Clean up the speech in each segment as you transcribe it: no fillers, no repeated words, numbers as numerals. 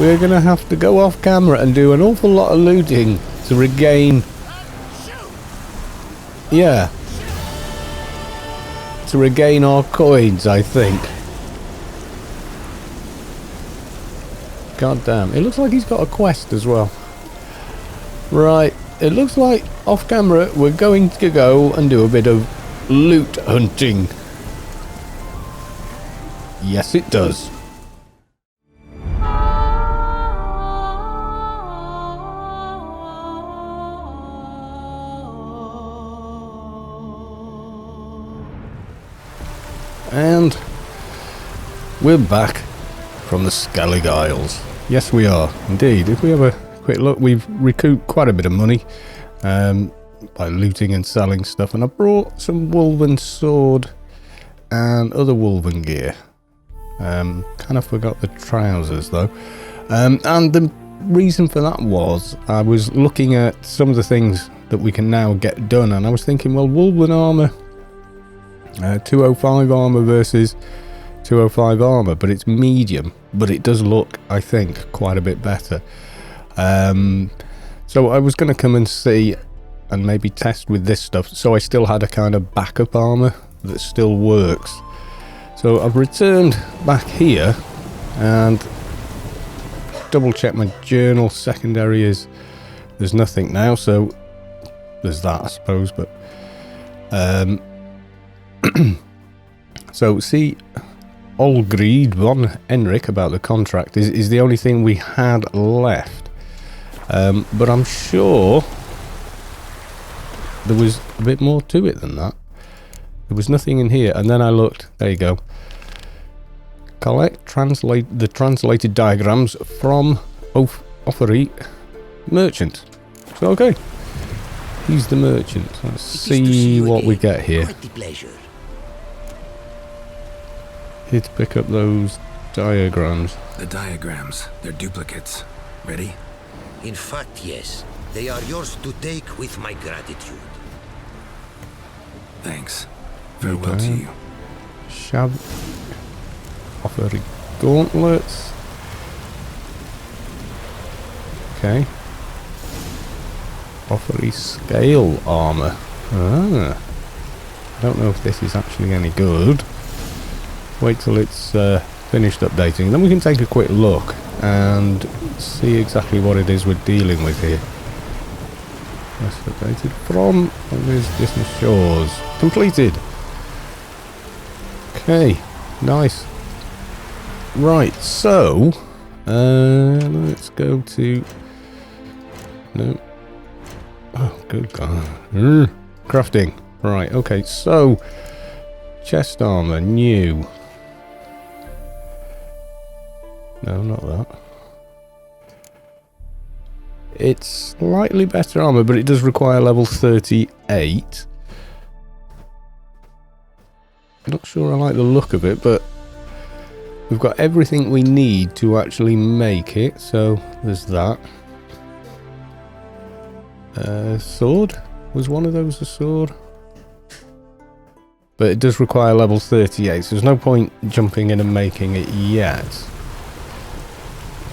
we're going to have to go off camera and do an awful lot of looting to regain... Yeah. To regain our coins, I think. God damn. It looks like he's got a quest as well. Right. It looks like off camera we're going to go and do a bit of loot hunting. Yes, it does. And we're back from the Skellig Isles. Yes, we are indeed. If we have a quick look, we've recouped quite a bit of money by looting and selling stuff, and I brought some Wolven sword and other Wolven gear. Kind of forgot the trousers though, and the reason for that was I was looking at some of the things that we can now get done, and I was thinking, well, Wolven armor, 205 armor versus 205 armor, but it's medium, but it does look, I think, quite a bit better. So I was going to come and see and maybe test with this stuff, so I still had a kind of backup armor that still works. So I've returned back here and double check my journal. Secondary is, there's nothing now, so there's that, I suppose, but so see, Olgrid von Enric about the contract is the only thing we had left, but I'm sure there was a bit more to it than that. There was nothing in here, and then I looked. There you go. Translate the translated diagrams from Offery Merchant. So okay, he's the merchant. Let's see what we get here. Here to pick up those diagrams. The diagrams, they're duplicates. Ready? In fact, yes. They are yours to take with my gratitude. Thanks. Farewell to you. Shab. Offer gauntlets. Okay. Offer scale armor. Ah. I don't know if this is actually any good. Wait till it's finished updating, then we can take a quick look and see exactly what it is we're dealing with here. That's updated from Distant Shores. Completed. Okay, nice. Right, so let's go to no. Oh, good God. Crafting. Right. Okay. So chest armor, new. No, not that. It's slightly better armor, but it does require level 38. I'm not sure I like the look of it, but we've got everything we need to actually make it, so there's that. Sword? Was one of those a sword? But it does require level 38, so there's no point jumping in and making it yet.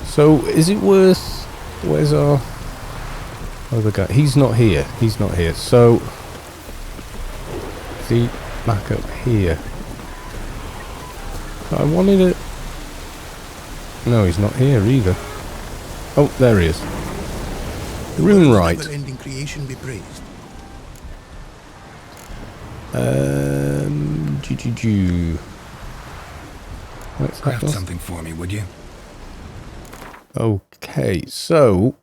So, is it worth... Where's our other guy? He's not here. He's not here. So, is he back up here? I wanted it... No, he's not here either. Oh, there he is. Rune right. Craft something for me, would you? Okay, so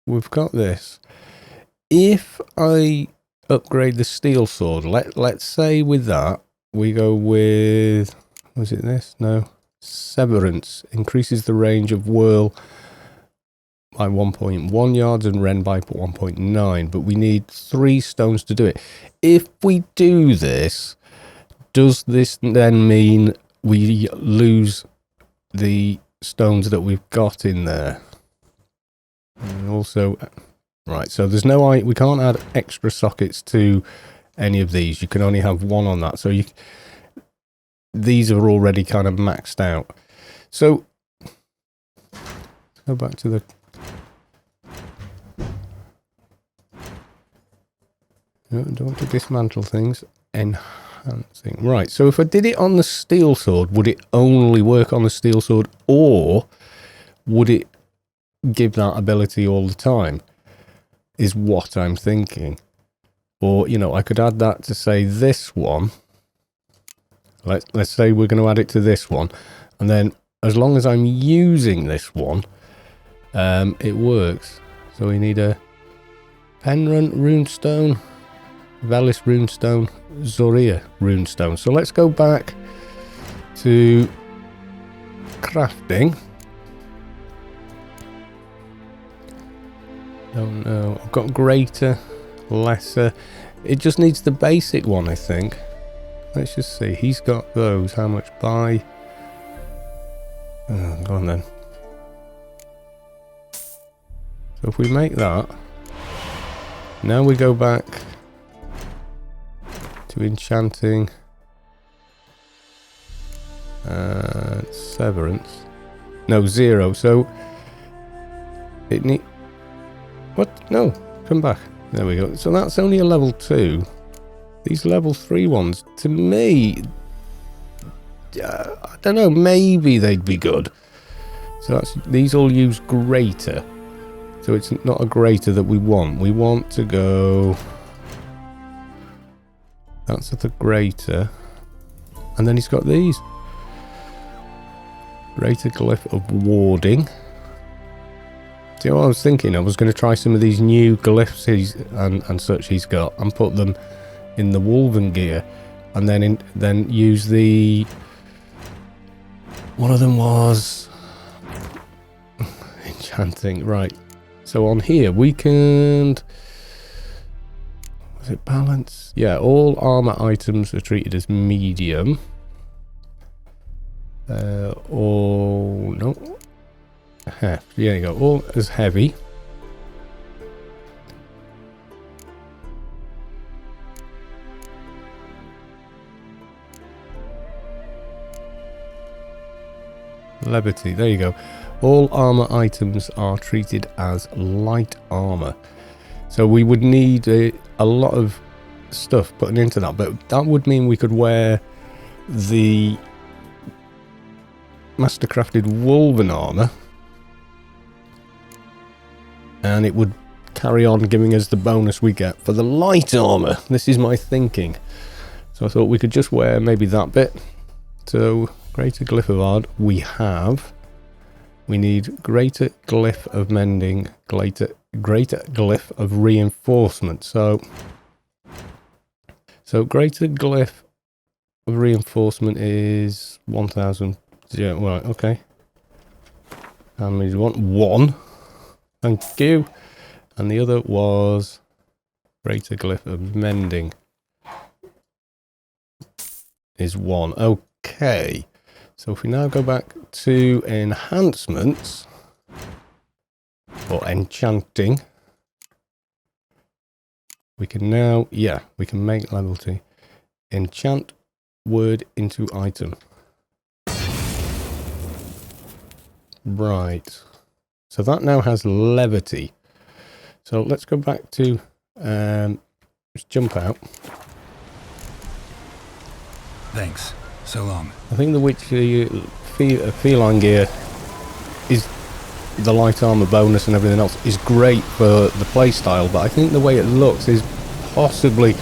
we've got this. If I upgrade the steel sword, let's say with that we go with, was it this? No, Severance increases the range of whirl by 1.1 yards and Ren by 1.9, but we need 3 stones to do it. If we do this, does this then mean we lose the stones that we've got in there? And also, right, so there's no, we can't add extra sockets to any of these. You can only have 1 on that. So these are already kind of maxed out. So Go back to the... No, don't want to dismantle things. Enhancing. Right, so if I did it on the steel sword, would it only work on the steel sword, or would it give that ability all the time? Is what I'm thinking. Or, you know, I could add that to, say, this one. Let's say we're going to add it to this one. And then, as long as I'm using this one, it works. So we need a Penryn runestone, Velis runestone, Zoria runestone. So let's go back to crafting. Don't know. I've got greater, lesser. It just needs the basic one, I think. Let's just see. He's got those. How much by? Oh, go on then. So if we make that, now we go back to enchanting severance. No, 0. So it need. What? No, come back. There we go. So that's only a level 2. These level 3 ones, to me, I don't know, maybe they'd be good. So these all use greater. So it's not a greater that we want. We want to go... That's the greater. And then he's got these. Greater glyph of warding. See what I was thinking? I was going to try some of these new glyphs and such he's got and put them in the Wolven gear, and then use the... One of them was... enchanting, right. So on here we can... Was it balance? Yeah, all armor items are treated as medium. All... No. There you go, all as heavy. Levity, there you go. All armor items are treated as light armor. So we would need a lot of stuff putting into that, but that would mean we could wear the mastercrafted Wolven armor, and it would carry on giving us the bonus we get for the light armor. This is my thinking. So I thought we could just wear maybe that bit. So greater glyph of ard we have. We need greater glyph of mending, greater glyph of reinforcement. So greater glyph of reinforcement is 1000. Yeah, right, okay. How many do you want? 1. Thank you. And the other was greater glyph of mending is 1. Okay. So if we now go back to enhancements or enchanting, we can now, yeah, we can make level 2. Enchant word into item. Right. So that now has levity. So let's go back to, just jump out. Thanks. So long. I think the Witcher feline gear is the light armor bonus and everything else is great for the playstyle, but I think the way it looks is possibly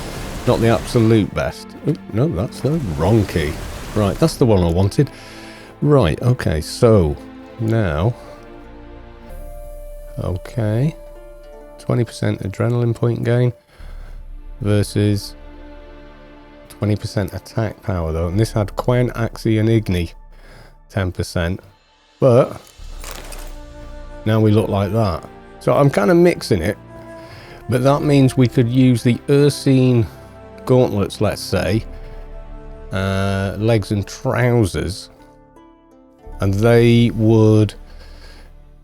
not the absolute best. Oh, no, that's the wrong key. Right, that's the one I wanted. Right, okay, so now... Okay. 20% adrenaline point gain versus 20% attack power though. And this had Quen, Axii and Igni 10%. But now we look like that. So I'm kind of mixing it. But that means we could use the Ursine gauntlets, let's say. Legs and trousers. And they would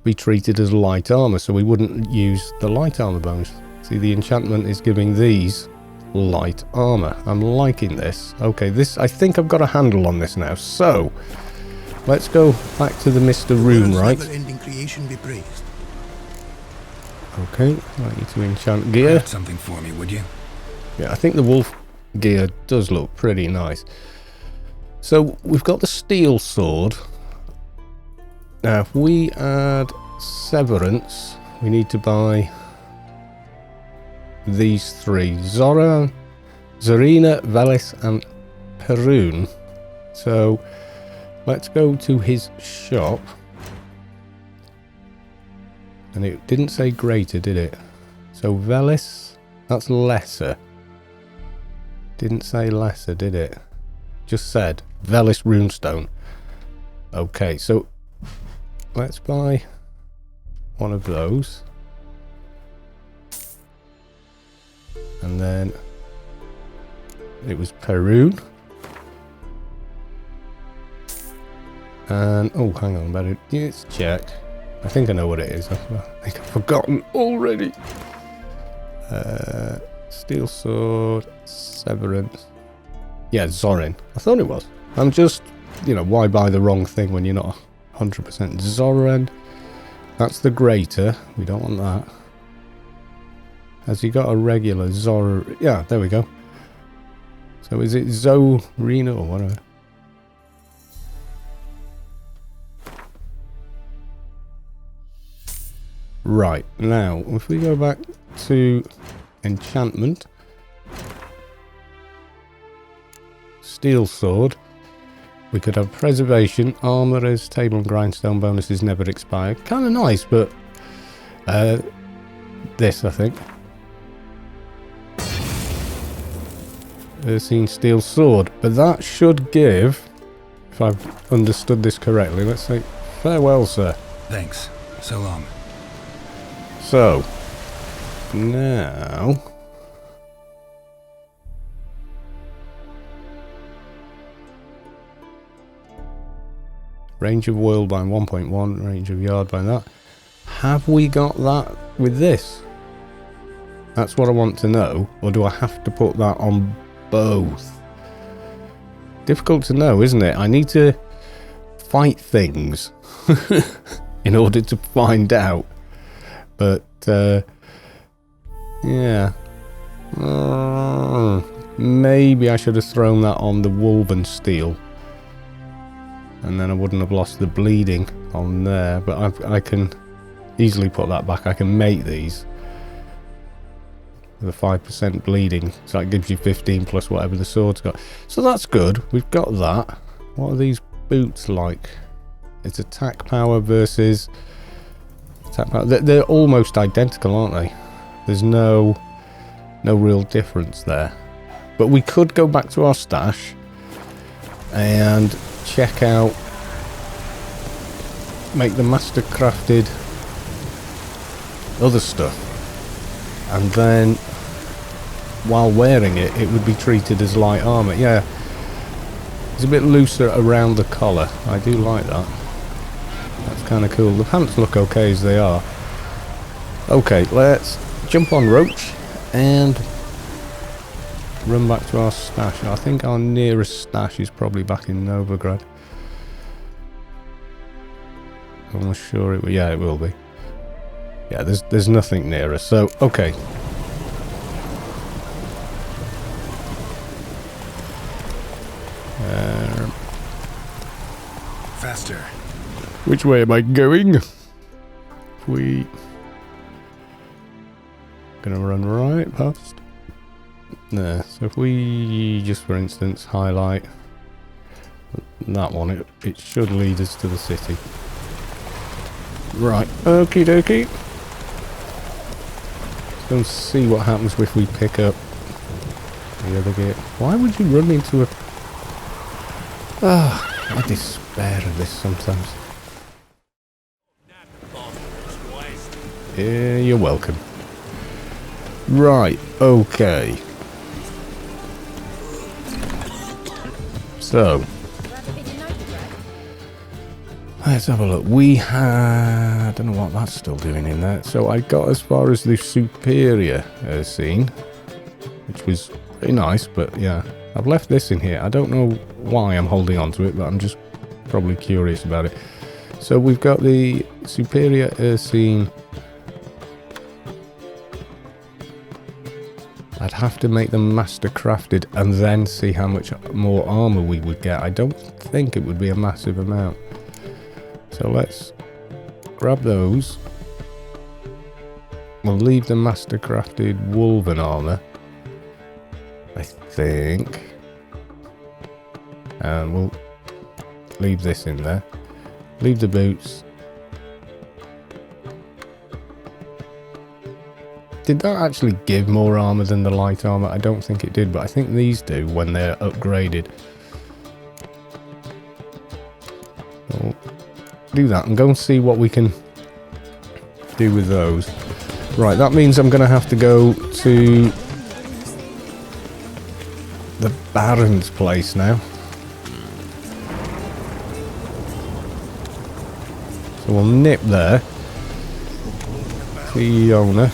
be treated as light armor, so we wouldn't use the light armor bonus. See, the enchantment is giving these light armor. I'm liking this. Okay, this, I think I've got a handle on this now. So let's go back to the Mr. Rune, right? dedication be praised. Okay, I'd like you to enchant gear. Craft something for me, would you? Yeah, I think the wolf gear does look pretty nice. So we've got the steel sword. Now, if we add severance, we need to buy these three: Zora, Zarina, Velis, and Perun. So let's go to his shop. And it didn't say greater, did it? So Velis, that's lesser. Didn't say lesser, did it? Just said Velis runestone. Okay, so let's buy one of those. And then it was Perun. And oh, hang on, better let's check. I think I know what it is. I think I've forgotten already. Steel sword, severance. Yeah, Zorin. I thought it was. I'm just, you know, why buy the wrong thing when you're not 100%? Zorin. That's the greater. We don't want that. Has he got a regular Zora? Yeah, there we go. So is it Zorina or whatever? Right, now, if we go back to enchantment, steel sword, we could have preservation, armor as table and grindstone bonuses never expire. Kind of nice, but this, I think. Ursine steel sword, but that should give, if I've understood this correctly, let's say, farewell, sir. Thanks. So long. So, now, range of world by 1.1, range of yard by that. Have we got that with this? That's what I want to know, or do I have to put that on both? Difficult to know, isn't it? I need to fight things in order to find out. But, yeah. Maybe I should have thrown that on the woven steel. And then I wouldn't have lost the bleeding on there. But I can easily put that back. I can make these. With a 5% bleeding. So that gives you 15 plus whatever the sword's got. So that's good. We've got that. What are these boots like? It's attack power versus... They're almost identical, aren't they? There's no real difference there. But we could go back to our stash and check out, make the master crafted other stuff, and then while wearing it, it would be treated as light armor. Yeah, it's a bit looser around the collar. I do like that. That's kind of cool. The pants look okay as they are. Okay, let's jump on Roach and run back to our stash. I think our nearest stash is probably back in Novigrad. I'm not sure it will. Yeah, it will be. Yeah, there's nothing near us. So, okay. Faster. Which way am I going? Gonna run right past. There. So if we just, for instance, highlight that one, it should lead us to the city. Right. Okie dokie. Let's go and see what happens if we pick up the other gear. Why would you run into a... I despair of this sometimes. Yeah, you're welcome. Right, okay. So, let's have a look. We had... I don't know what that's still doing in there. So I got as far as the superior scene, which was pretty nice, but yeah. I've left this in here. I don't know why I'm holding on to it, but I'm just probably curious about it. So we've got the Superior Ursine. I'd have to make them master crafted and then see how much more armor we would get. I don't think it would be a massive amount. So let's grab those. We'll leave the master crafted Wolven armor, I think. And we'll leave this in there. Leave the boots. Did that actually give more armor than the light armor? I don't think it did, but I think these do when they're upgraded. So do that and go and see what we can do with those. Right, that means I'm going to have to go to the Baron's place now. So we'll nip there. See the owner.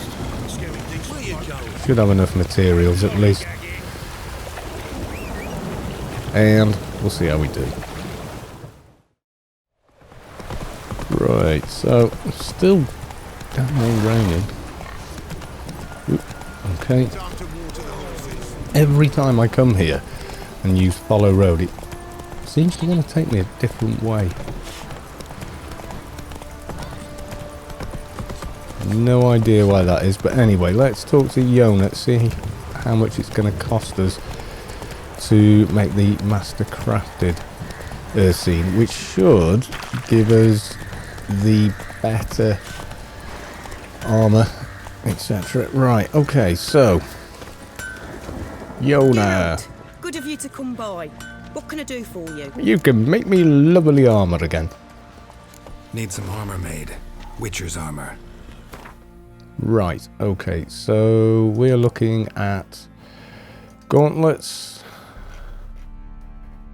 Should have enough materials at least. And we'll see how we do. Right, so still damn well raining. Oop, okay. Every time I come here and use follow road, it seems to want to take me a different way. No idea why that is, but anyway, let's talk to Yona, see how much it's going to cost us to make the master crafted Ursine, which should give us the better armor, etc. Right, okay, so Yona, Geralt, good of you to come by. What can I do for you? you can make me lovely armor again. Need some armor made. Witcher's armor. Right, okay, so we're looking at gauntlets.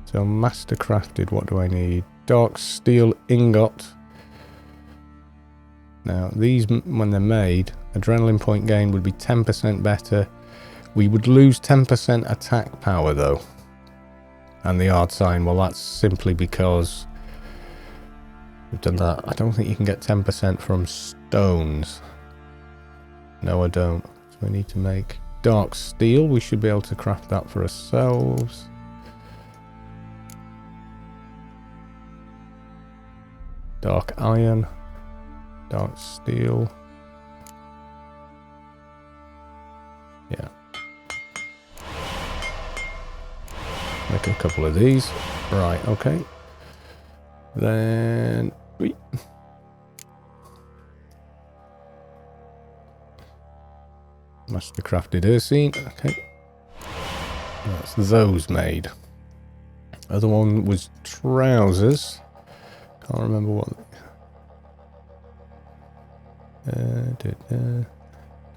So master crafted, what do I need? Dark steel ingot. Now these, when they're made, adrenaline point gain would be 10% better. We would lose 10% attack power though. And the art sign, well that's simply because we've done that. I don't think you can get 10% from stones. No, I don't. So we need to make dark steel. We should be able to craft that for ourselves. Dark iron. Dark steel. Yeah. Make a couple of these. Right, okay. Then... Wait. Master crafted Ursine, okay. That's those made. Other one was trousers. Can't remember what.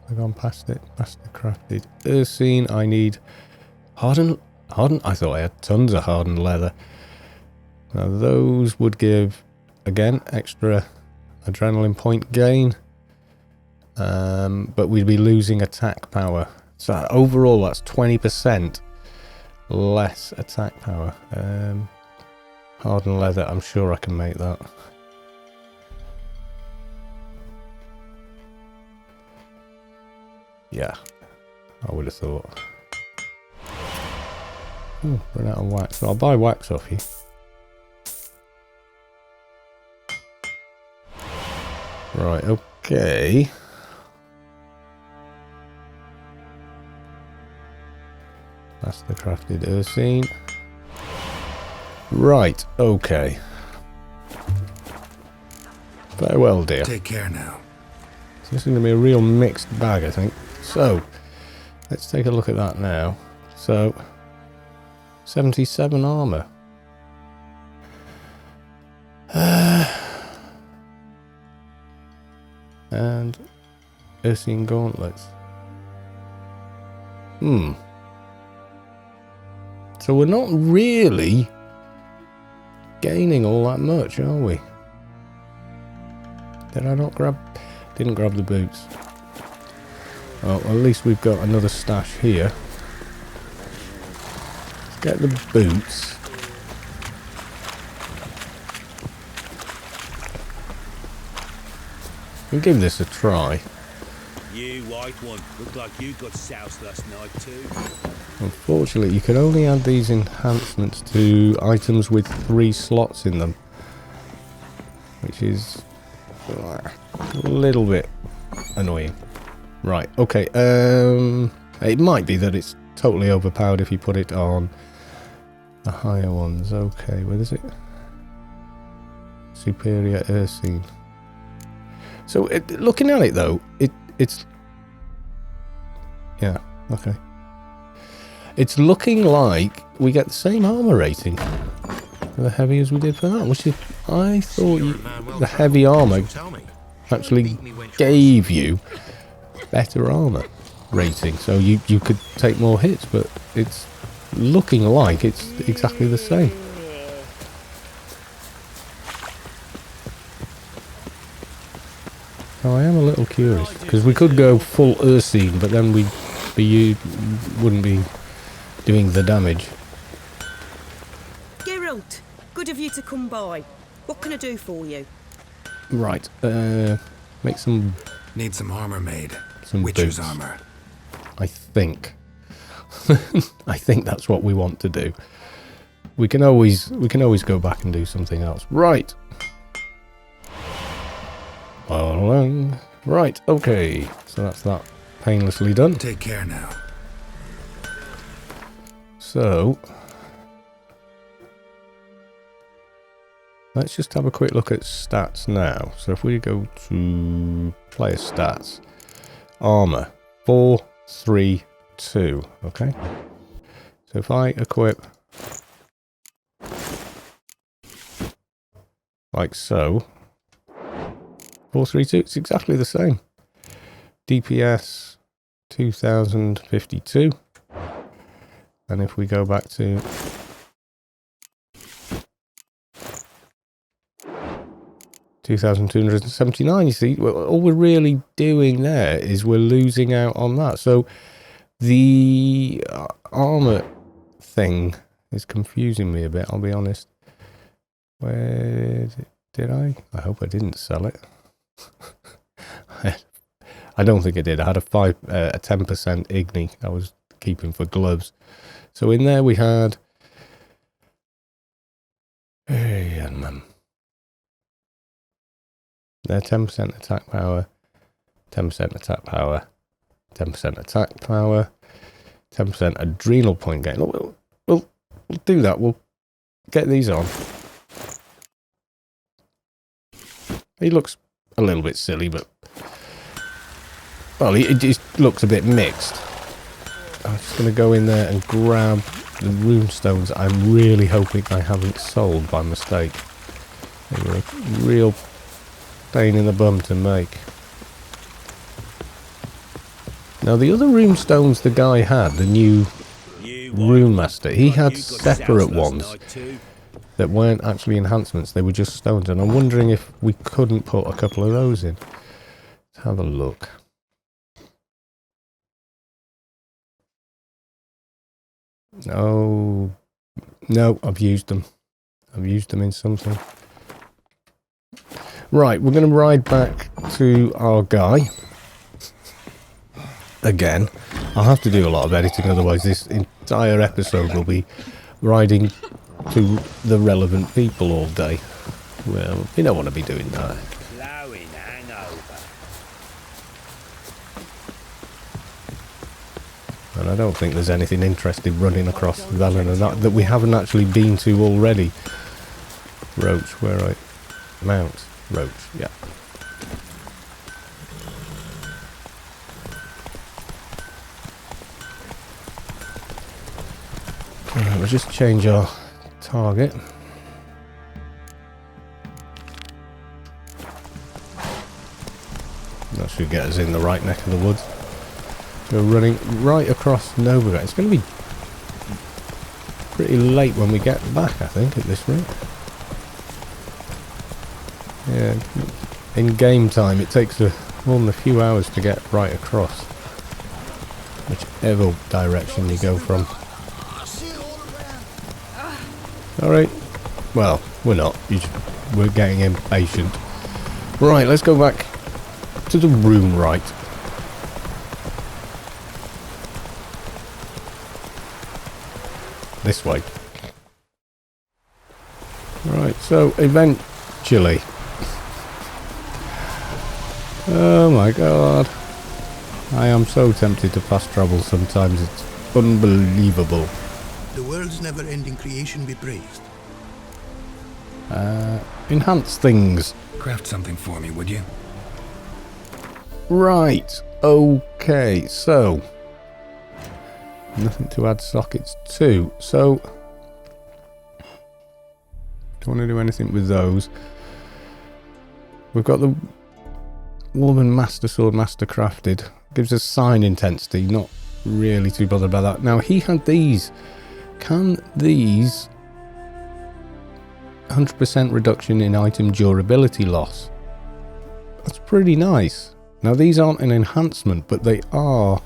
I've gone past it. Master crafted Ursine. I need hardened. I thought I had tons of hardened leather. Now those would give again extra adrenaline point gain. But we'd be losing attack power. So overall that's 20% less attack power. Hardened leather, I'm sure I can make that. Yeah, I would have thought. Oh, run out of wax. I'll buy wax off you. Right, okay. That's the crafted Ursine. Right, okay. Farewell, dear. Take care now. So this is going to be a real mixed bag, I think. So, let's take a look at that now. So, 77 armor. And Ursine gauntlets. So we're not really gaining all that much, are we? Did I not grab... Didn't grab the boots. Well, at least we've got another stash here. Let's get the boots. We'll give this a try. You white one, look like you got soused last night too. Unfortunately, you can only add these enhancements to items with 3 slots in them, which is a little bit annoying. Right, okay, it might be that it's totally overpowered if you put it on the higher ones. Okay, where is it? Superior Ursine. So, looking at it though, it's... Yeah, okay. It's looking like we get the same armor rating for the heavy as we did for that, which is... I thought the heavy armor actually gave you better armor rating, so you could take more hits, but it's looking like it's exactly the same. So I am a little curious, because we could go full Ursine, but then wouldn't be doing the damage. Geralt, good of you to come by. What can I do for you? Right, make some... Need some armor made. Some Witcher's boots. armor. I think. I think that's what we want to do. We can always go back and do something else. Right. Right, okay. So that's that painlessly done. Take care now. So let's just have a quick look at stats now. So if we go to player stats, armor 4, 3, 2. Okay. So if I equip like so, 4, 3, 2, it's exactly the same. DPS 2052. And if we go back to $2,279, you see, all we're really doing there is we're losing out on that. So the armor thing is confusing me a bit, I'll be honest. Where did I? I hope I didn't sell it. I don't think I did. I had a 10% Igni I was keeping for gloves. So in there we had... They're 10% attack power, 10% attack power, 10% attack power, 10% adrenal point gain. We'll do that. We'll get these on. He looks a little bit silly, but... Well, it just looks a bit mixed. I'm just going to go in there and grab the rune stones I'm really hoping I haven't sold by mistake. They were a real pain in the bum to make. Now the other rune stones the guy had, the new rune master, he had separate ones that weren't actually enhancements, they were just stones, and I'm wondering if we couldn't put a couple of those in. Let's have a look. No, I've used them. I've used them in something. Right, we're going to ride back to our guy. Again, I'll have to do a lot of editing, otherwise this entire episode will be riding to the relevant people all day. Well, you don't want to be doing that. Plowing hangover. And I don't think there's anything interesting running across Velen that we haven't actually been to already. Roach, where I... Mount Roach, yeah. Alright, we'll just change our target. That should get us in the right neck of the woods. So we're running right across Novigrad. It's going to be pretty late when we get back, I think, at this rate. Yeah, in game time it takes more than a few hours to get right across, whichever direction you go from. Alright, well, we're not. We're getting impatient. Right, let's go back to the room right. This way. Right, so eventually. Oh my god. I am so tempted to fast travel sometimes, it's unbelievable. The world's never-ending creation be praised. Enhance things. Craft something for me, would you? Right, okay, so. Nothing to add sockets to. So, don't want to do anything with those. We've got the Woman Master Sword Master Crafted. Gives us sign intensity, not really too bothered about that. Now, he had these. Can these 100% reduction in item durability loss? That's pretty nice. Now, these aren't an enhancement, but they are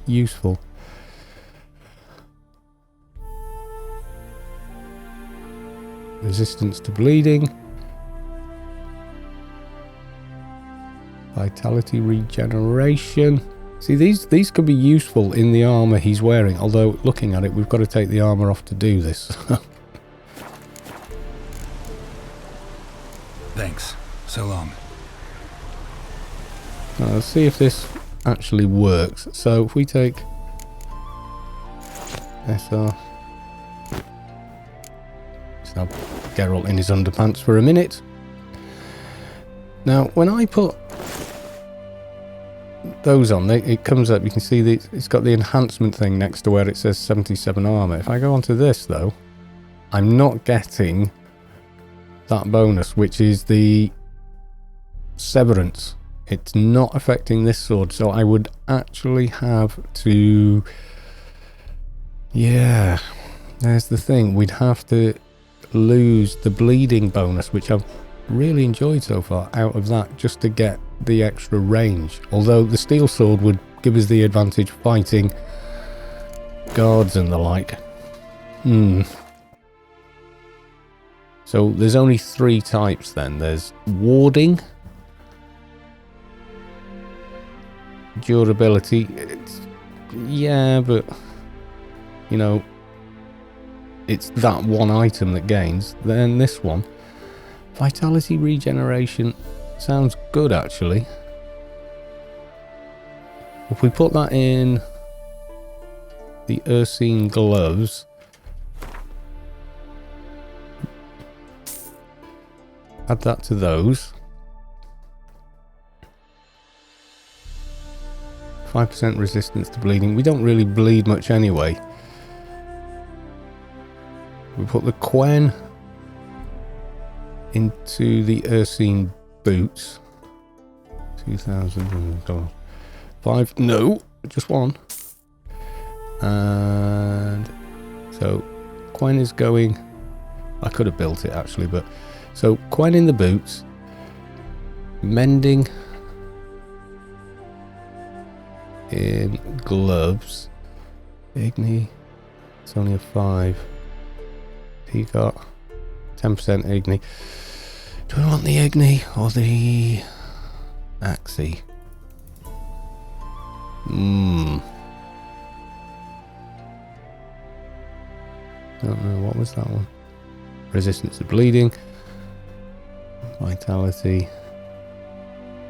useful. Resistance to bleeding. Vitality regeneration. See, these could be useful in the armor he's wearing, although looking at it, we've got to take the armor off to do this. Thanks. So long. Now, let's see if this actually works. So if we take SR, let's have Geralt in his underpants for a minute. Now, when I put those on, it comes up, you can see it's got the enhancement thing next to where it says 77 armor. If I go onto this though, I'm not getting that bonus, which is the severance. It's not affecting this sword, so I would actually have to, yeah, there's the thing, we'd have to lose the bleeding bonus, which I've really enjoyed so far, out of that, just to get the extra range. Although the steel sword would give us the advantage fighting guards and the like. So there's only 3 types then. There's warding, durability, yeah, but you know, it's that one item that gains. Then this one, vitality regeneration, sounds good actually. If we put that in the Ursine gloves, add that to those. 5% resistance to bleeding. We don't really bleed much anyway. We put the Quen into the Ursine boots. 2,000. 5. No, just 1. And so Quen is going. I could have built it actually, but so Quen in the boots. Mending in gloves. Igni, it's only a 5. He got 10% Igni. Do we want the Igni or the Axii? Don't know, what was that one? Resistance to bleeding. Vitality.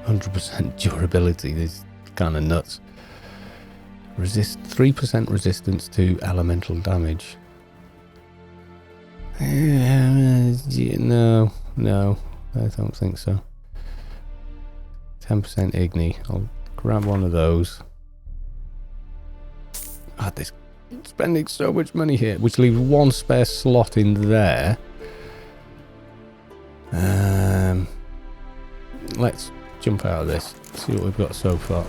100% durability. This is kind of nuts. 3% resistance to elemental damage. No, I don't think so. 10% Igni. I'll grab one of those. This spending so much money here, which leaves 1 spare slot in there. Let's jump out of this. See what we've got so far.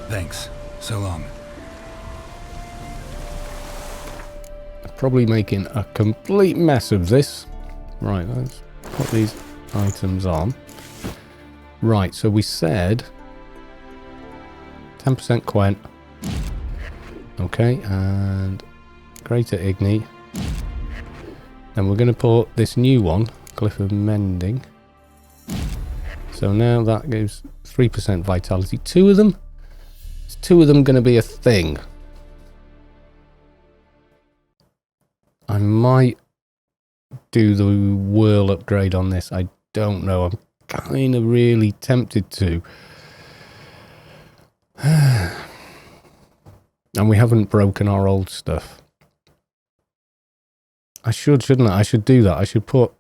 Thanks. So long. Probably making a complete mess of this. Right, let's put these items on. Right, so we said 10% Quen. Okay, and Greater Igni. And we're going to put this new one, Glyph of Mending. So So now that gives 3% vitality. Two of them? Is two of them going to be a thing? I might do the whirl upgrade on this. I don't know. I'm kind of really tempted to. And we haven't broken our old stuff. I shouldn't I? I should do that. I should put...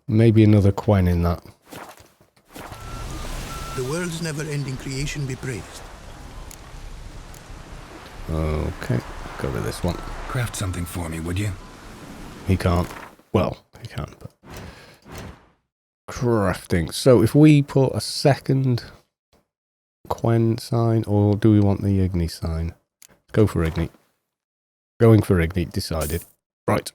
maybe another Quen in that. The world's never-ending creation be praised. Okay, go to this one. Craft something for me, would you? He can't. Well, he can, but... Crafting. So if we put a second Quen sign, or do we want the Igni sign? Go for Igni. Going for Igni, decided. Right.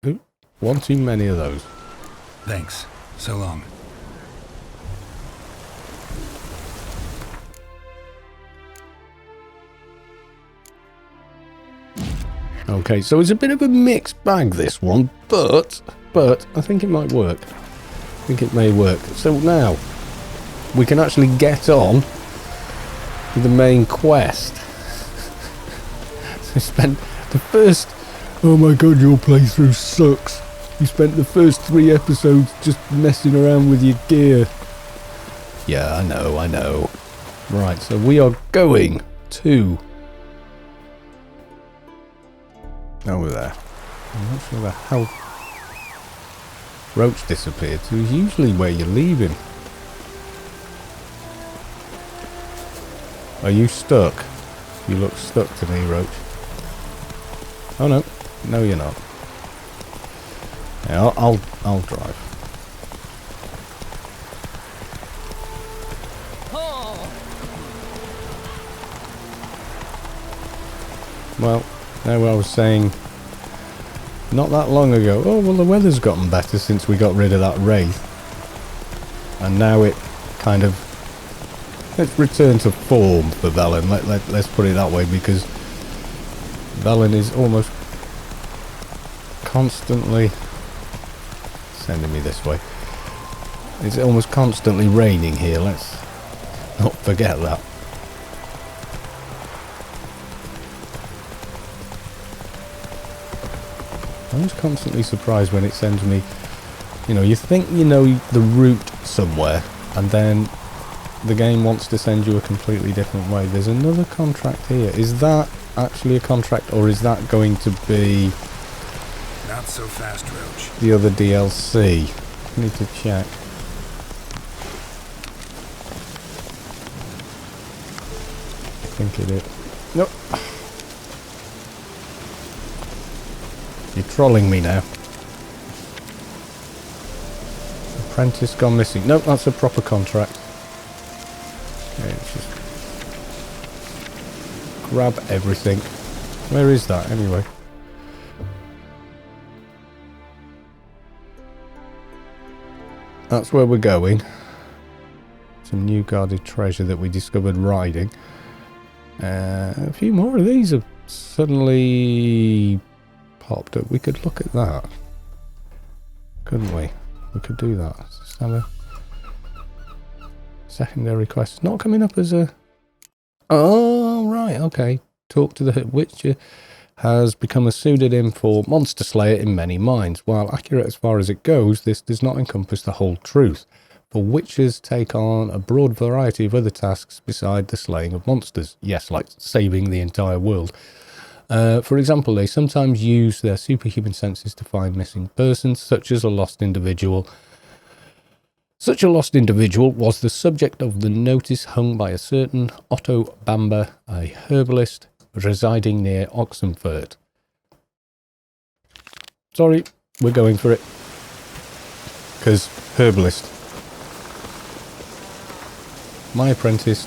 Ooh, one too many of those. Thanks. So long. Okay, so it's a bit of a mixed bag, this one, but I think it might work. I think it may work. So now, we can actually get on with the main quest. So we spent the first... Oh my god, your playthrough sucks. You spent the first 3 episodes just messing around with your gear. Yeah, I know. Right, so we are going to... over there. I'm not sure where the hell Roach disappeared to. Is usually where you're leaving. Are you stuck? You look stuck to me, Roach. Oh no. No, you're not. Yeah, I'll drive. Well, now I was saying not that long ago, oh well, the weather's gotten better since we got rid of that wraith, and now it kind of, let's return to form for Velen. Let's put it that way, because Velen is almost constantly sending me this way. It's almost constantly raining here. Let's not forget that. I'm just constantly surprised when it sends me, you know, you think you know the route somewhere, and then the game wants to send you a completely different way. There's another contract here. Is that actually a contract, or is that going to be... Not so fast, Roach. The other DLC? I need to check. I think it is. Nope. You're trolling me now. Apprentice gone missing. Nope, that's a proper contract. Okay, let's just grab everything. Where is that anyway? That's where we're going. Some new guarded treasure that we discovered riding. A few more of these have suddenly popped up. We could look at that, couldn't we? We could do that. Let's just have a secondary quest. It's not coming up as a... Oh, right, okay. Talk to the Witcher has become a pseudonym for Monster Slayer in many minds. While accurate as far as it goes, this does not encompass the whole truth. For Witchers take on a broad variety of other tasks beside the slaying of monsters. Yes, like saving the entire world. For example, they sometimes use their superhuman senses to find missing persons, such as a lost individual. Such a lost individual was the subject of the notice hung by a certain Otto Bamba, a herbalist residing near Oxenfurt. Sorry, we're going for it. Because herbalist. My apprentice,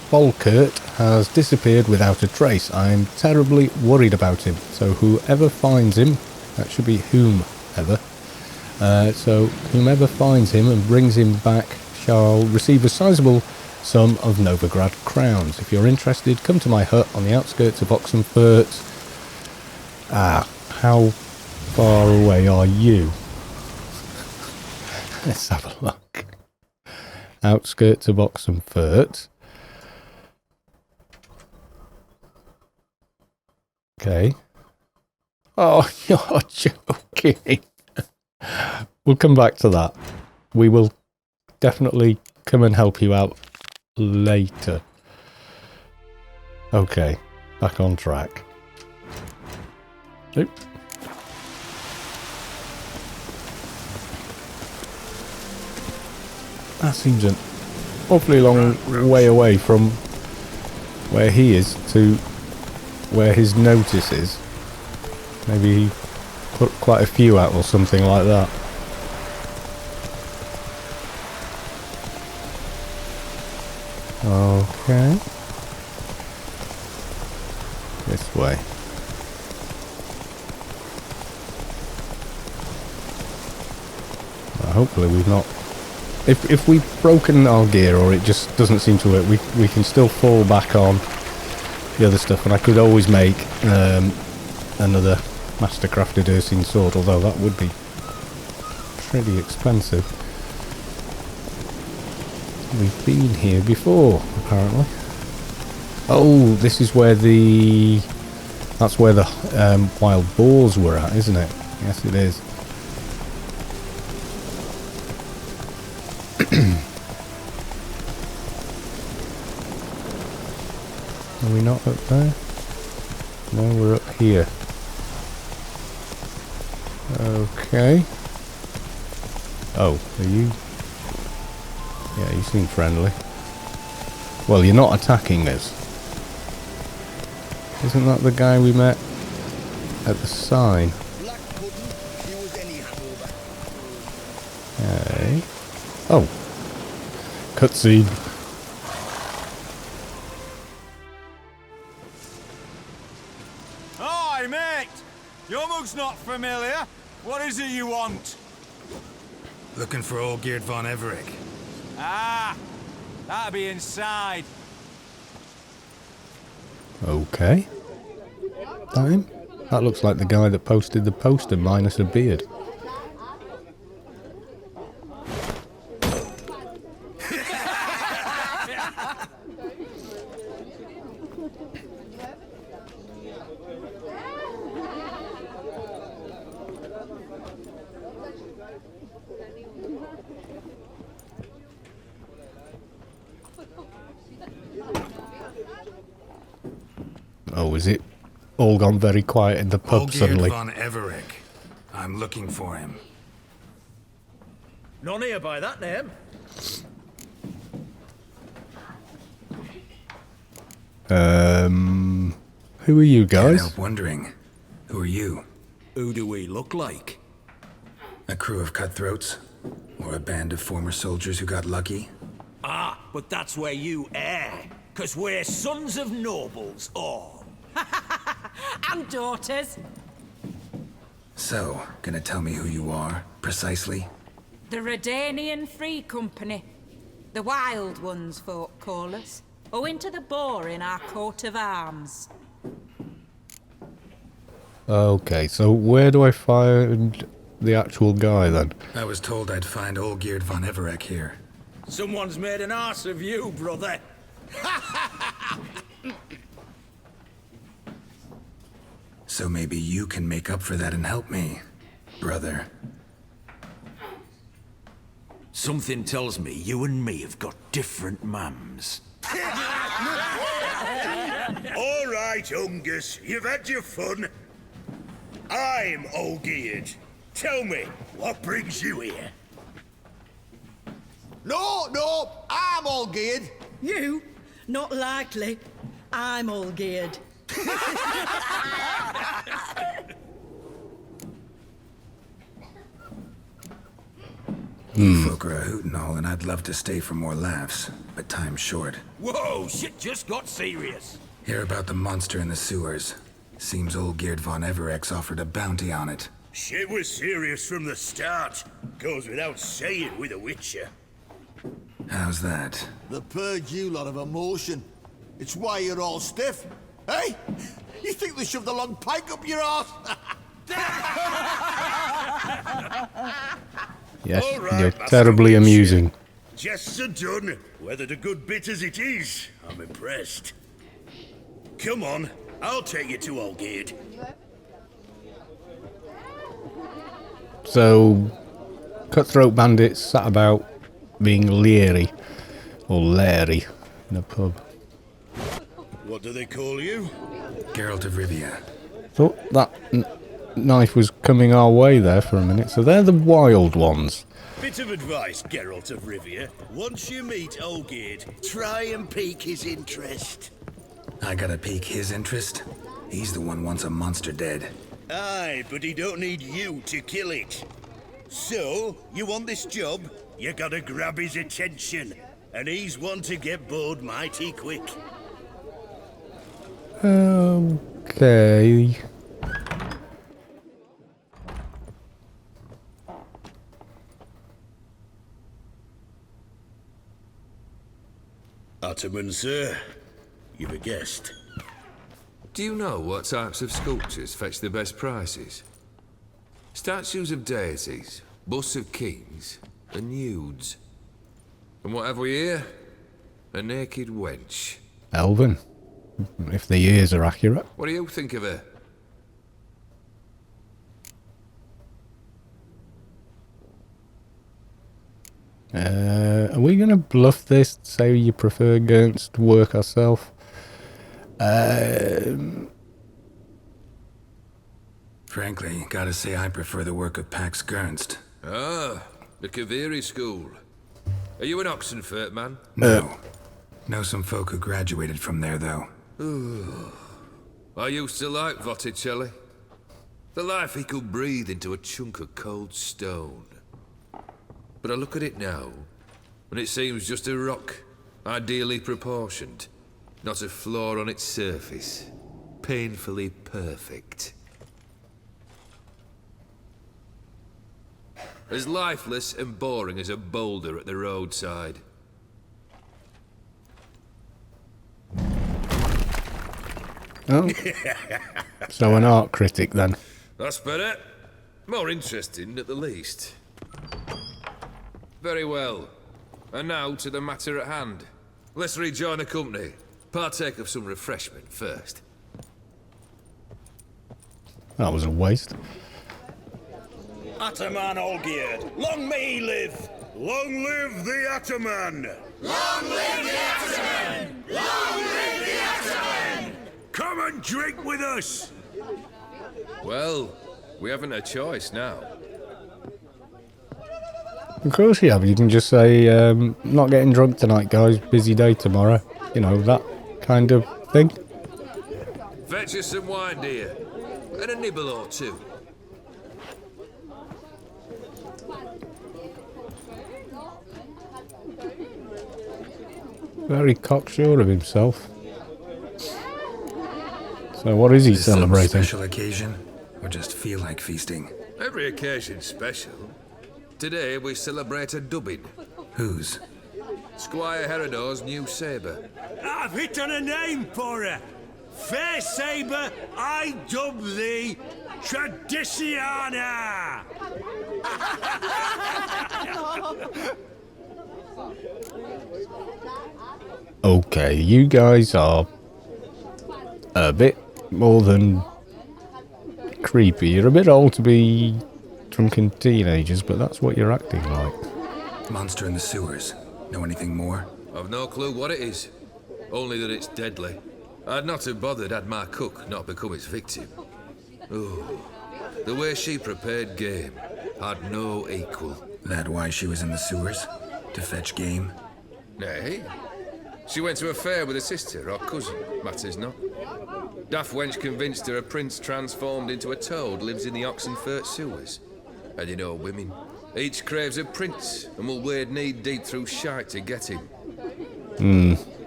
Volkert, has disappeared without a trace. I'm terribly worried about him. So whoever finds him, that should be whomever. So whomever finds him and brings him back shall receive a sizable sum of Novigrad crowns. If you're interested, come to my hut on the outskirts of Oxenfurt. how far away are you? Let's have a look. Outskirts of Oxenfurt. Okay. Oh, you're joking. We'll come back to that. We will definitely come and help you out later. Okay, back on track. Oop. That seems an awfully long way away from where he is to where his notice is. Maybe he put quite a few out or something like that. Okay. This way. Well, hopefully we've not... If we've broken our gear or it just doesn't seem to work, we can still fall back on the other stuff, and I could always make another Mastercrafted Ursine sword, although that would be pretty expensive. We've been here before, apparently. Oh, this is where the... That's where the wild boars were at, isn't it? Yes, it is. Are we not up there? No, we're up here. Okay. Oh, are you... Yeah, you seem friendly. Well, you're not attacking us. Isn't that the guy we met at the sign? Okay. Oh. Cutscene. Hi, mate! Your mug's not familiar. What is it you want? Looking for old Geert von Everec. Ah, that'll be inside. Okay. That him? That looks like the guy that posted the poster minus a beard. Oh, is it all gone very quiet in the pub Old suddenly? Geert von Everec. I'm looking for him. None here by that name. Who are you Can't guys? help wondering. Who are you? Who do we look like? A crew of cutthroats? Or a band of former soldiers who got lucky? Ah, but that's where you err. 'Cause we're sons of nobles, all. And daughters. So, gonna tell me who you are, precisely? The Redanian Free Company. The Wild Ones, folk call us. Owing to the boar in our coat of arms. Okay, so where do I find the actual guy then? I was told I'd find old Geert von Everec here. Someone's made an arse of you, brother. So maybe you can make up for that and help me, brother. Something tells me you and me have got different mums. All right, Ungus, you've had your fun. I'm Old Geert. Tell me, what brings you here? No, I'm all geared. You? Not likely. I'm all geared. You folk are a hoot and all, and I'd love to stay for more laughs, but time's short. Whoa, shit just got serious. Hear about the monster in the sewers. Seems old Geert von Everec's offered a bounty on it. Shit was serious from the start. Goes without saying with a Witcher. How's that? The purge you lot of emotion. It's why you're all stiff. Hey? You think they shoved the long pike up your arse? Yes, All right, you're Master terribly Witcher. amusing. Jests are done. Whether the good bit as it is, I'm impressed. Come on, I'll take you to Olgierd. So, cutthroat bandits sat about being leery, or leery, in a pub. What do they call you? Geralt of Rivia. Thought that knife was coming our way there for a minute. So they're the wild ones. Bit of advice, Geralt of Rivia. Once you meet Olgierd, try and pique his interest. I gotta pique his interest. He's the one wants a monster dead. Aye, but he don't need you to kill it. So, you want this job? You gotta grab his attention. And he's one to get bored mighty quick. Okay. Ataman, sir. You've a guest. Do you know what types of sculptures fetch the best prices? Statues of deities, busts of kings, and nudes. And what have we here? A naked wench. Elven. If the ears are accurate. What do you think of her? Are we going to bluff this, say you prefer Gernst to work ourselves? Frankly, gotta say I prefer the work of Pax Gernst. Ah, the Kaviri school. Are you an Oxenfurt man? No. Know some folk who graduated from there, though. I used to like Botticelli. The life he could breathe into a chunk of cold stone. But I look at it now, and it seems just a rock, ideally proportioned. Not a flaw on its surface. Painfully perfect. As lifeless and boring as a boulder at the roadside. Oh. So an art critic then. That's better. More interesting at the least. Very well. And now to the matter at hand. Let's rejoin the company. Partake of some refreshment first. That was a waste. Ataman Olgierd, long may he live! Long live the Ataman! Long live the Ataman! Long live the Ataman! Come and drink with us! Well, we haven't a choice now. Of course you have. You can just say, not getting drunk tonight, guys. Busy day tomorrow. You know, that kind of thing. Fetch us some wine, dear. And a nibble or two. Very cocksure of himself. So what is he Is this some celebrating? special occasion? Or just feel like feasting? Every occasion's special. Today we celebrate a dubbing. Whose? Squire Herodor's new sabre. I've hit on a name for her. Fair Sabre, I dub thee Tradiciana! Okay, you guys are a bit more than creepy. You're a bit old to be drunken teenagers, but that's what you're acting like. Monster in the sewers. Know anything more? I've no clue what it is. Only that it's deadly. I'd not have bothered had my cook not become its victim. Oh, the way she prepared game had no equal. That why she was in the sewers? To fetch game? Nay. She went to a fair with a sister or cousin, matters not. Daft wench convinced her a prince transformed into a toad lives in the Oxenfurt sewers. And you know women, each craves a prince and will wade knee-deep through shite to get him.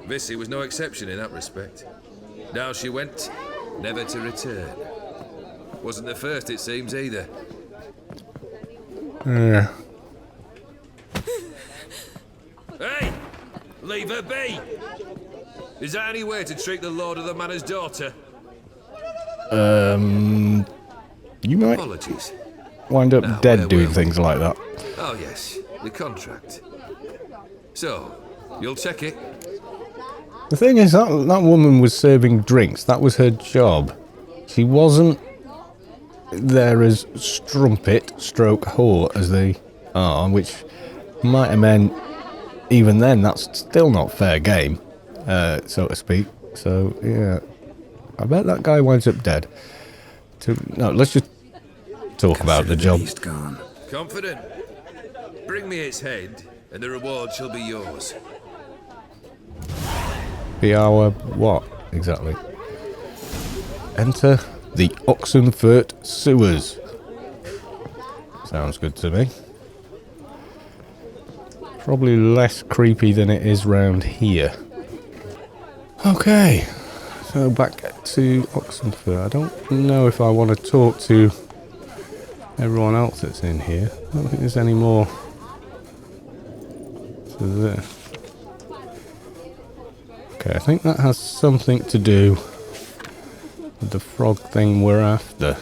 Vissy was no exception in that respect. Now she went, never to return. Wasn't the first, it seems, either. Yeah. Hey! Leave her be! Is that any way to treat the Lord of the Manor's daughter? You might. Apologies. wind up Now, dead where doing were things like that. Oh, yes, the contract. So, you'll check it? The thing is, that woman was serving drinks. That was her job. She wasn't there as strumpet stroke whore as they are, which might have meant, even then, that's still not fair game, so to speak. So, yeah. I bet that guy winds up dead. No, let's just talk about the job. Beast gone. Confident? Bring me its head, and the reward shall be yours. Be our what, exactly? Enter the Oxenfurt sewers. Sounds good to me. Probably less creepy than it is round here. Okay, so back to Oxenfurt. I don't know if I want to talk to everyone else that's in here. I don't think there's any more to there. Okay, I think that has something to do with the frog thing we're after.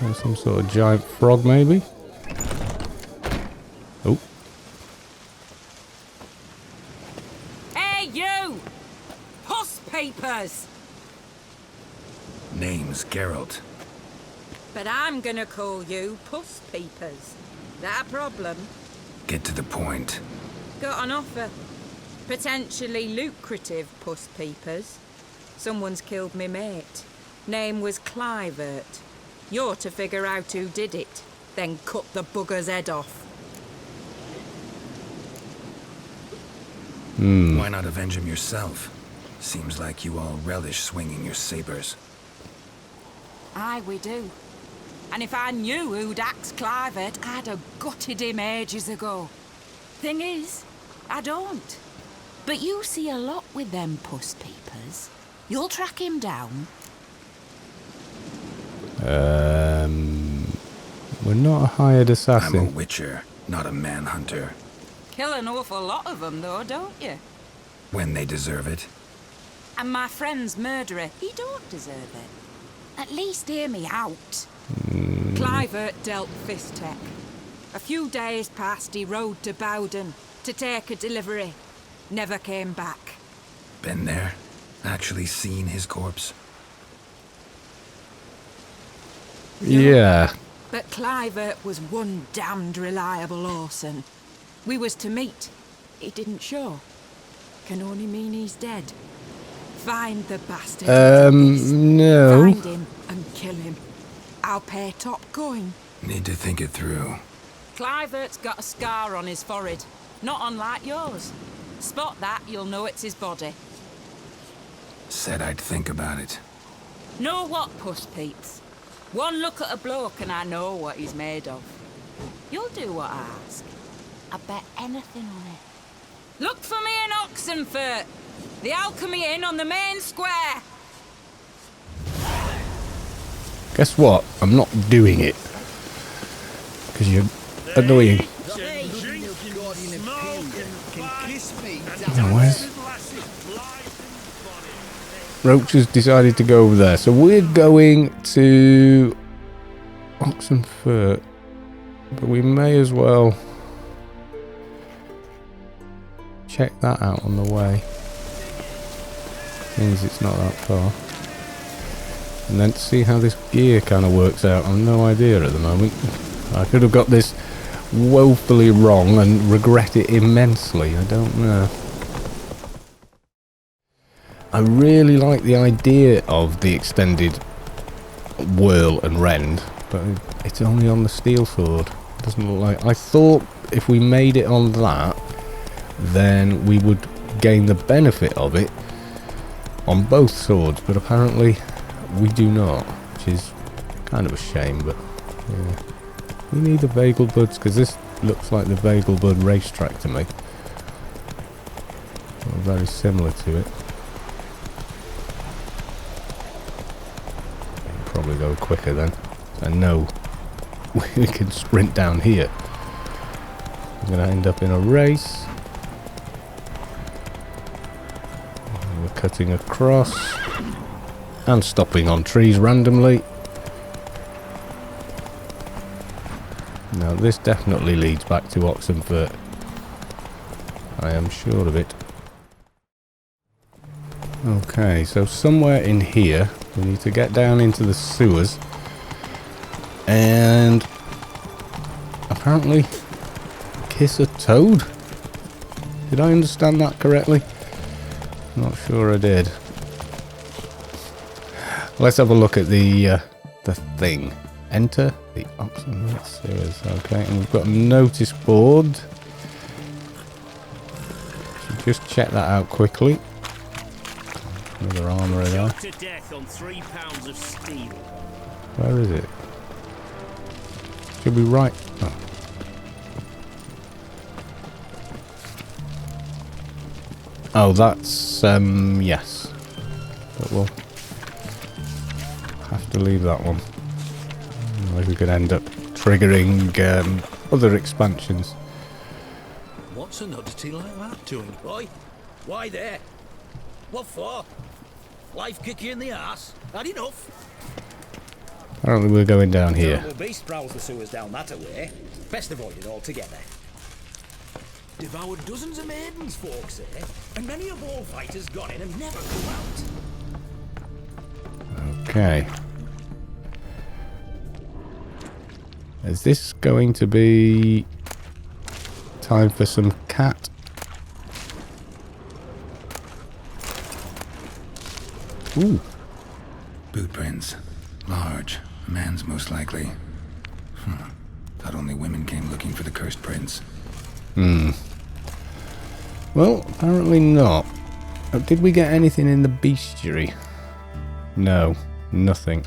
There's some sort of giant frog, maybe? Oh. Hey, you! Puss papers! Name's Geralt. But I'm gonna call you Puss Peepers. That a problem? Get to the point. Got an offer. Potentially lucrative Puss Peepers. Someone's killed me mate. Name was Clivert. You're to figure out who did it, then cut the bugger's head off. Why not avenge him yourself? Seems like you all relish swinging your sabers. Aye, we do. And if I knew who'd axed Clivert, I'd have gutted him ages ago. Thing is, I don't. But you see a lot with them Puss Peepers. You'll track him down. We're not a hired I'm a assassin. witcher, not a manhunter. Kill an awful lot of them, though, don't you? When they deserve it. And my friend's murderer, he don't deserve it. At least hear me out. Clivert dealt Fistech. A few days past, he rode to Bowden to take a delivery. Never came back. Been there? Actually seen his corpse? Yeah. But Clivert was one damned reliable Orson. We was to meet. He didn't show. Can only mean he's dead. Find the bastard. No. Find him and kill him. I'll pay top coin. Need to think it through. Clivert's got a scar on his forehead. Not unlike yours. Spot that, you'll know it's his body. Said I'd think about it. Know what, Puss Peeps? One look at a bloke and I know what he's made of. You'll do what I ask. I bet anything on it. Look for me in Oxenfurt. The Alchemy Inn on the main square. Guess what? I'm not doing it. Because you're annoying. Oh, where's... Roach has decided to go over there. So we're going to Oxenfurt. But we may as well check that out on the way. Means it's not that far. And then to see how this gear kind of works out. I've no idea at the moment. I could have got this woefully wrong and regret it immensely. I don't know. I really like the idea of the extended whirl and rend, but it's only on the steel sword. It doesn't look like... I thought if we made it on that, then we would gain the benefit of it on both swords, but apparently we do not, which is kind of a shame, but yeah. We need the Vagelbuds, because this looks like the Vagelbud racetrack to me. Or very similar to it. Probably go quicker then. I know we can sprint down here. I'm going to end up in a race. We're cutting across and stopping on trees randomly. No, this definitely leads back to Oxenfurt. I am sure of it. Okay, so somewhere in here, we need to get down into the sewers. And apparently kiss a toad? Did I understand that correctly? Not sure I did. Let's have a look at the thing. Enter the Oxenfurt sewers. Okay, and we've got a notice board. So just check that out quickly. Another armourer there. To death on 3 pounds of steel. Where is it? Should be right. Oh. Oh, that's yes. But we'll have to leave that one. Otherwise we could end up triggering other expansions. What's an oddity like that doing? Boy, why there? What for? Life kick you in the ass? Had enough? Apparently we're going down here. Terrible beast prowls the sewers down that away. Best avoid it altogether. Devoured dozens of maidens, folks say, and many a bullfighter's gone in and never come out. Okay. Is this going to be time for some cat? Ooh. Boot prints. Large. A man's most likely. Thought only women came looking for the cursed prince. Well, apparently not. Did we get anything in the bestiary? No, nothing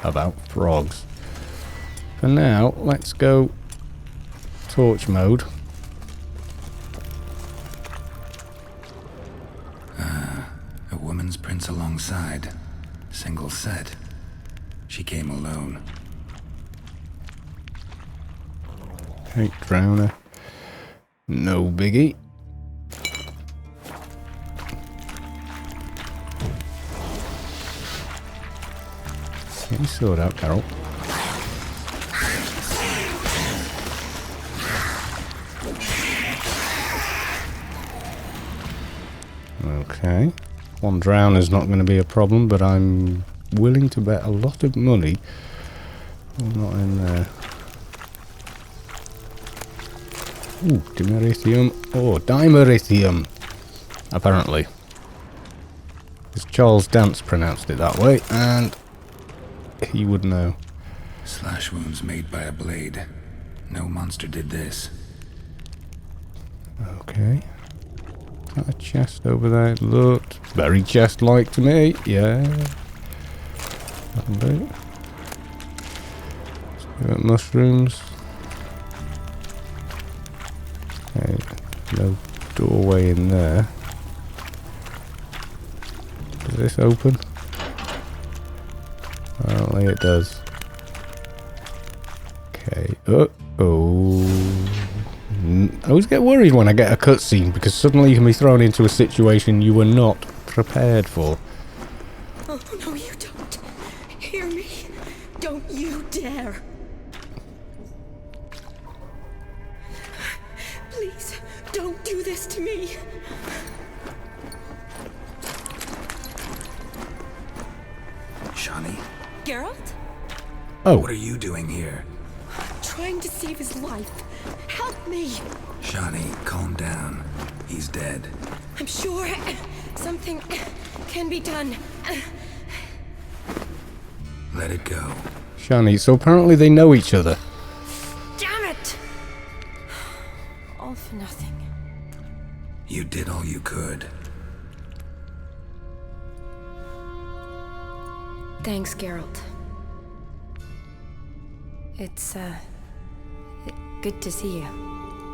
about frogs. For now, let's go torch mode. A woman's prints alongside. Single set. She came alone. Hey, drowner. No biggie. Get your sword out, Carol. Okay. One drowner's not going to be a problem, but I'm willing to bet a lot of money I'm not in there. Ooh, dimeritium. Oh, dimeritium. Apparently. Because Charles Dance pronounced it that way, and he would know. Slash wounds made by a blade. No monster did this. Okay. Is that a chest over there? It looked very chest-like to me. Yeah. That'll do. Got mushrooms. Okay. No doorway in there. Does this open? Apparently it does. Okay. I always get worried when I get a cutscene because suddenly you can be thrown into a situation you were not prepared for. Oh, no, you don't. Hear me? Don't you dare. Please, don't do this to me. Shani? Geralt? Oh. What are you doing here? Trying to save his life. Help me. Shani, calm down. He's dead. I'm sure something can be done. Let it go. Shani, so apparently they know each other. Damn it! All for nothing. You did all you could. Thanks, Geralt. It's, good to see you.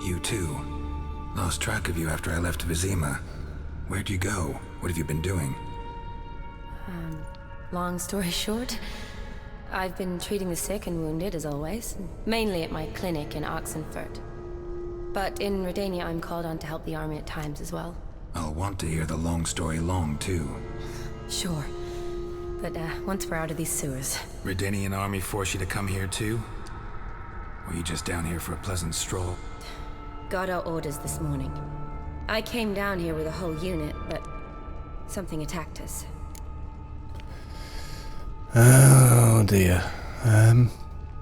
You too. Lost track of you after I left Vizima. Where'd you go? What have you been doing? Long story short, I've been treating the sick and wounded as always, mainly at my clinic in Oxenfurt. But in Redania, I'm called on to help the army at times as well. I'll want to hear the long story long, too. Sure. But once we're out of these sewers... Redanian army force you to come here, too? Were you just down here for a pleasant stroll? Got our orders this morning. I came down here with a whole unit, but something attacked us. Oh dear.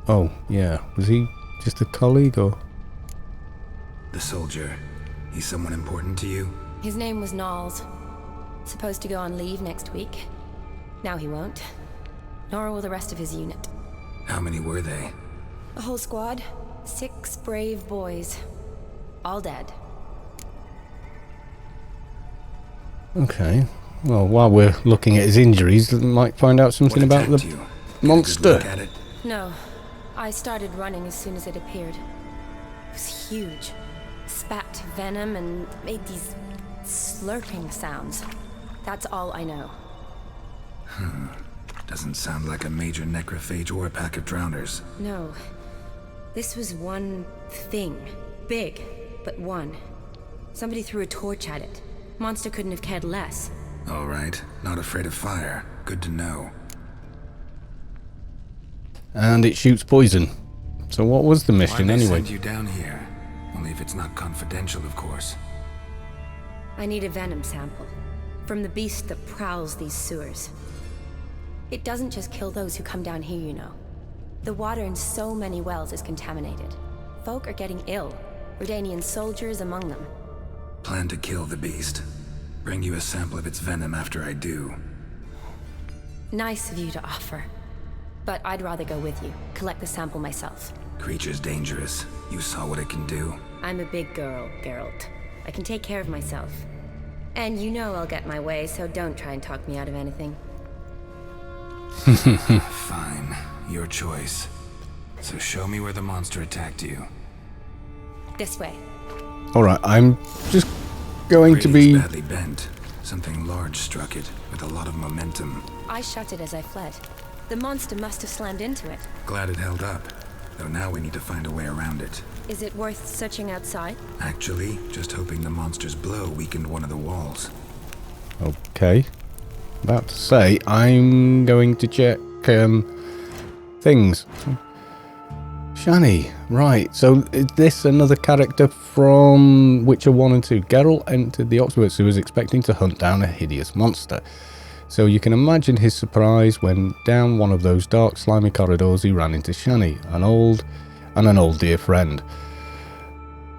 Oh yeah. Was he just a colleague or? The soldier. He's someone important to you? His name was Knowles. Supposed to go on leave next week. Now he won't. Nor will the rest of his unit. How many were they? A whole squad. 6 brave boys. All dead. Okay. Well, while we're looking at his injuries, we might find out something about the monster. No. I started running as soon as it appeared. It was huge. Spat venom and made these slurping sounds. That's all I know. Doesn't sound like a major necrophage or a pack of drowners. No. This was one thing. Big, but one. Somebody threw a torch at it. Monster couldn't have cared less. All right. Not afraid of fire. Good to know. And it shoots poison. So what was the mission Why'd they anyway? send you down here? Only if it's not confidential, of course. I need a venom sample. From the beast that prowls these sewers. It doesn't just kill those who come down here, you know. The water in so many wells is contaminated. Folk are getting ill. Redanian soldiers among them. Plan to kill the beast. Bring you a sample of its venom after I do. Nice of you to offer. But I'd rather go with you. Collect the sample myself. Creature's dangerous. You saw what it can do. I'm a big girl, Geralt. I can take care of myself. And you know I'll get my way, so don't try and talk me out of anything. Fine. Your choice. So show me where the monster attacked you. This way. Alright, I'm just going to be... It's badly bent. Something large struck it, with a lot of momentum. I shot it as I fled. The monster must have slammed into it. Glad it held up. Though now we need to find a way around it. Is it worth searching outside? Actually, just hoping the monster's blow weakened one of the walls. Okay. About to say, I'm going to check things. Shani, right. So is this another character from Witcher 1 and 2? Geralt entered the Oxford sewers expecting to hunt down a hideous monster. So you can imagine his surprise when down one of those dark, slimy corridors he ran into Shani, an old dear friend.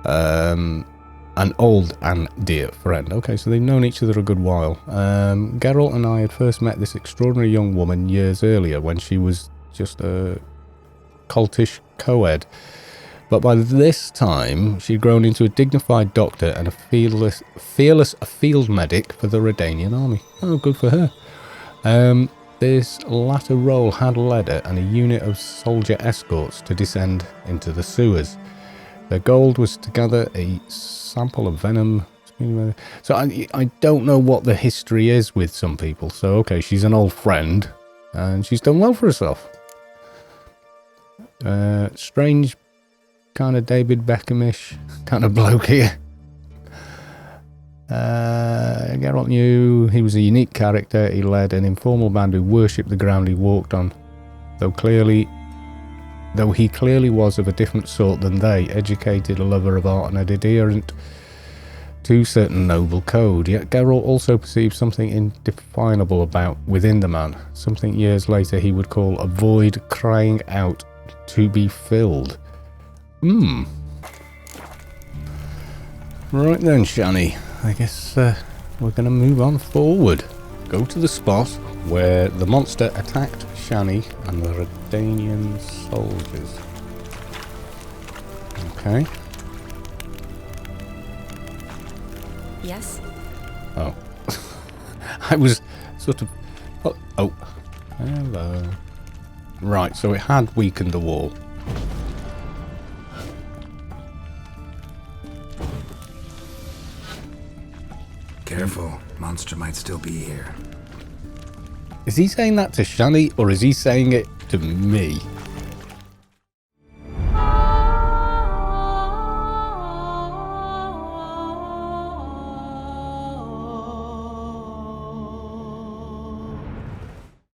An old and dear friend. Okay, so they've known each other a good while. Geralt and I had first met this extraordinary young woman years earlier when she was just a cultish co-ed. But by this time, she'd grown into a dignified doctor and a fearless field medic for the Redanian army. Oh, good for her. This latter role had led her and a unit of soldier escorts to descend into the sewers. Their goal was to gather a sample of venom. So I don't know what the history is with some people. So, okay, she's an old friend and she's done well for herself. Strange kind of David Beckham-ish kind of bloke here. Geralt knew he was a unique character. He led an informal band who worshipped the ground he walked on. Though he clearly was of a different sort than they, educated, a lover of art and an adherent to certain noble code. Yet Geralt also perceived something indefinable within the man, something years later he would call a void crying out to be filled. Right then, Shani. I guess we're going to move on forward. Go to the spot where the monster attacked Shani and the Redanian soldiers. Okay. Yes? Oh. I was sort of... Oh. Hello. Right, so it had weakened the wall. Careful, monster might still be here. Is he saying that to Shani or is he saying it to me?